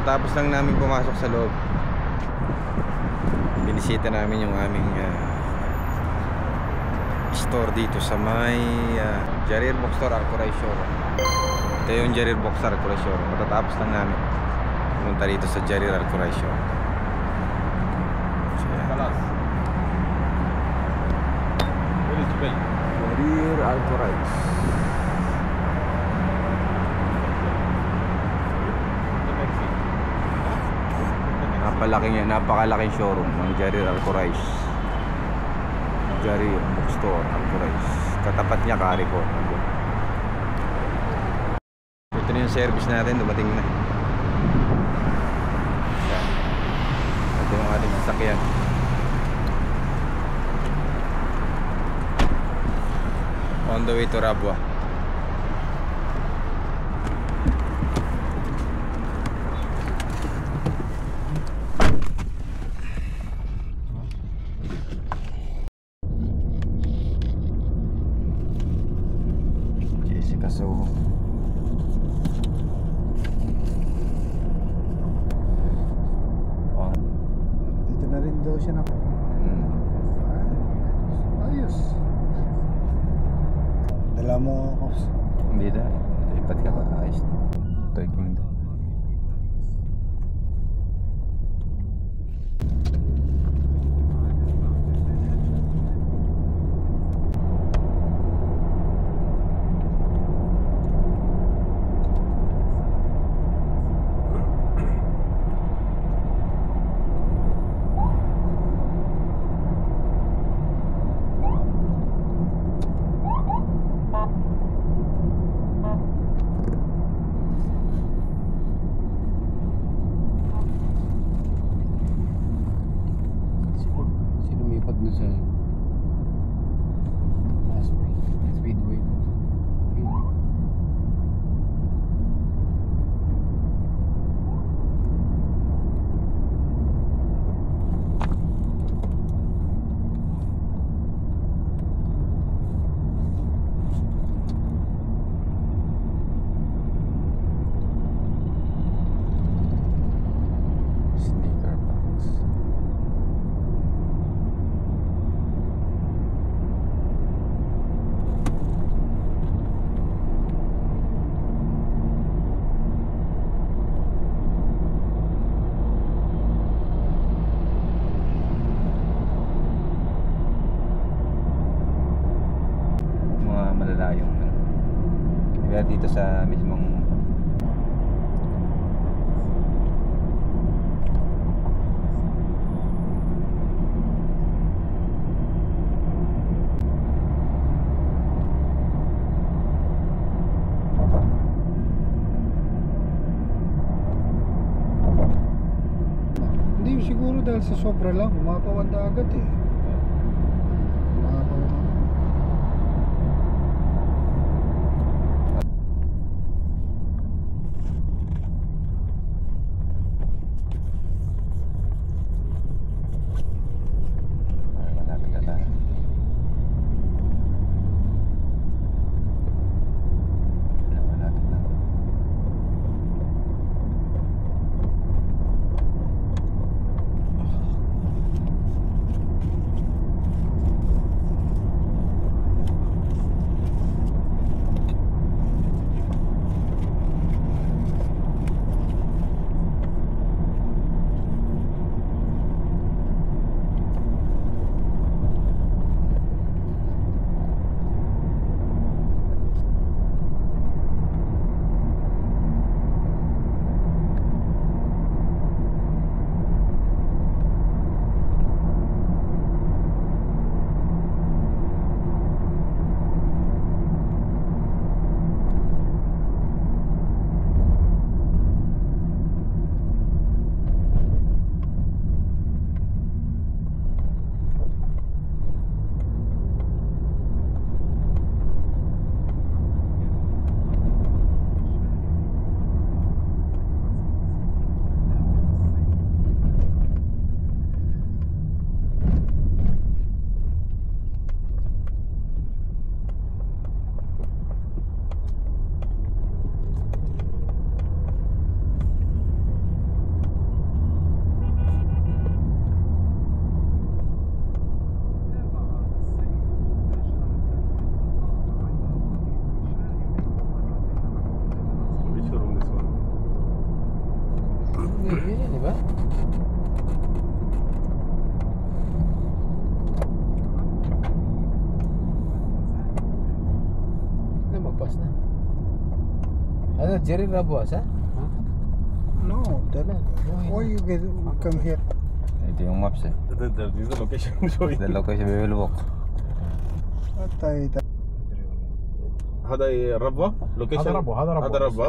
Tapos lang namin pumasok sa loob. Binisita namin yung aming store dito sa may Jarir Bookstore Arcoray Showroom. Ito yung Jarir Bookstore Arcoray Showroom. Matatapos lang namin pumunta dito sa Jarir Arcoray Showroom. Jarir Arcoray. Napakalaking showroom ng Jarir Arcoray. Jarir Bookstore Arcoray. Katapat niya Carrefour. Ito na yung service natin, dumating na. Ito yung ating sasakyan. On the way to Rabwa. So dito na rin daw siya na ayos. Dala mo ako. hindi na, lipat ka pa. Ayos na. Toy Kingdom. Kaya dito sa mismong Hindi siguro dahil sa sobra lang umapaw ang dagat eh. area yan, di ba? Na magpas na. Ano, Jerry Rabuas, ha? No, that, why you get come here? Ito yung maps eh. This is the location I'm showing. The location we will walk. Atay, هذا ربوة location. هذا ربوة هذا ربوة.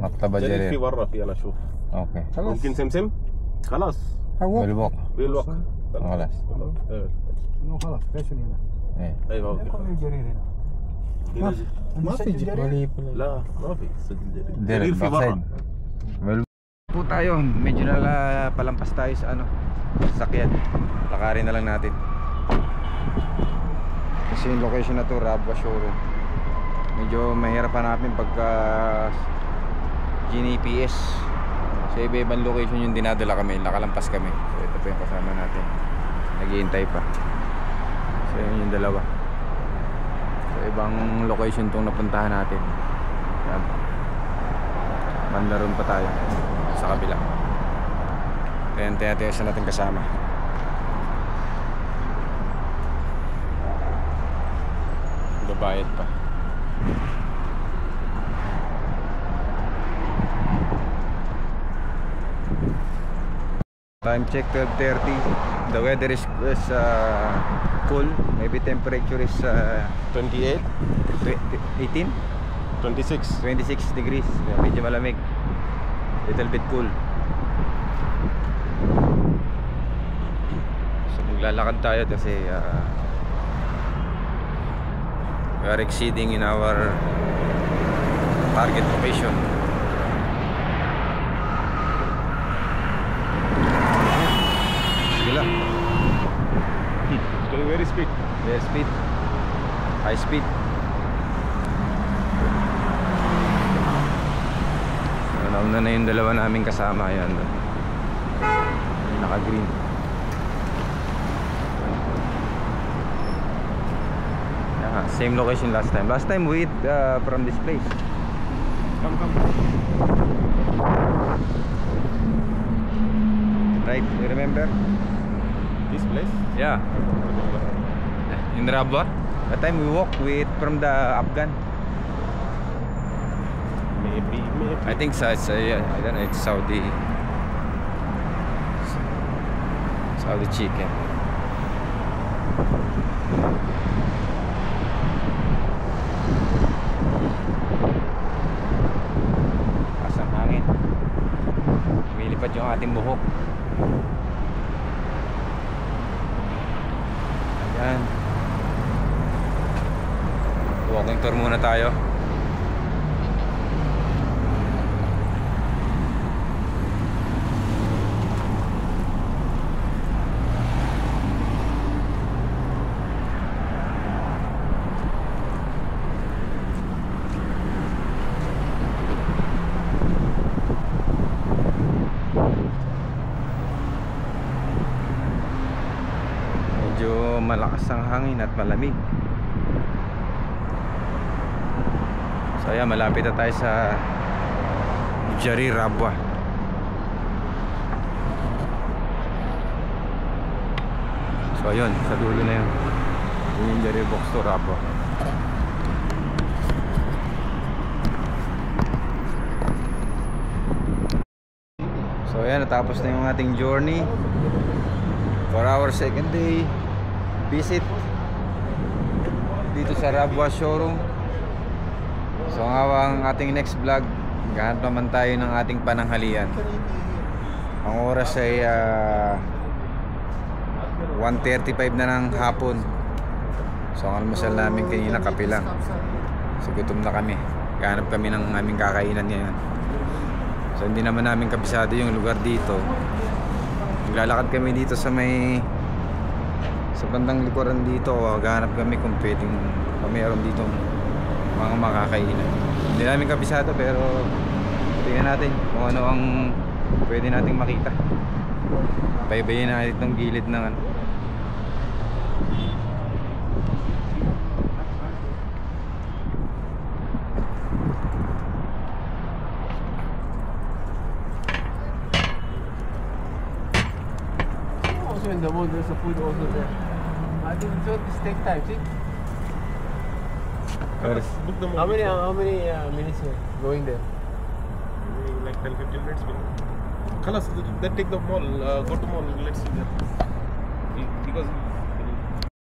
مكتبة جرير في جرير. ورا في انا اشوف. اوكي. ممكن سمسم؟ خلاص. We'll walk. بالوقت. خلاص. انه خلاص فاشل هنا. ايه. ايوه اوكي. يكون جرير هنا. ما في جرير. لا ما في سجل جرير. Direct جرير في backside. ورا. Well, po tayo. Medyo palampas tayo sa ano, sakyan. Lakarin na lang natin. Kasi yung location na to, Rabwa Showroom. Medyo mahirap hanapin pagka GNPS. Sa iba-ibang location yung dinadala kami, nakalampas kami. So ito po yung kasama natin. Naghihintay pa. So yun yung dalawa. So ibang location tong napuntahan natin. Yan. Banda ron pa tayo sa kabila. Tayo sa natin kasama. Babayad pa. Time check 12:30. The weather is cool. Maybe temperature is 28, 18, 26. 26 degrees. Medyo malamig. Little bit cool. So maglalakad tayo kasi we are exceeding in our target location. Sige lang. It's going very speed. Yeah, speed. High speed. Nauna na yung dalawa naming kasama. Yan. Naka-green. Same location last time. Last time we eat from this place. Come. Right? You remember? This place? Yeah. In Rabwa. That time we walked with from the Afghan. Maybe. I think so. It's yeah, I don't know. It's Saudi chicken. Asang hangin. Lumilipat yung ating buhok. Ayan. Walking tour muna tayo. Malakas ang hangin at malamig. So ayan, malapit na tayo sa Jari Rabwa. So ayun, sa dulo na yun. Yun yung Jari Bookstore Rabwa. So ayan, natapos na yung ating journey for our second day visit dito sa Rabwa Showroom. So ang ating next vlog, maghahanap naman tayo ng ating pananghalian. Ang oras ay 1:35 na ng hapon. So ang almusal namin kanina kape lang. So gutom na kami. Maghahanap kami ng aming kakainan ngayon. So hindi naman namin kabisado yung lugar dito. Maglalakad kami dito sa bandang likuran dito. Maghahanap kami kung pwedeng mayroon dito mga makakainan. Hindi namin kabisado pero tingnan natin kung ano ang pwede nating makita. Baybayin natin itong gilid ng ano. also in the mall, there's a food also there. I think so this take time, see? Book the mall. How many minutes going there? Maybe like 10-15 minutes. Khalas, then take the mall. Go to mall. Let's see there. Because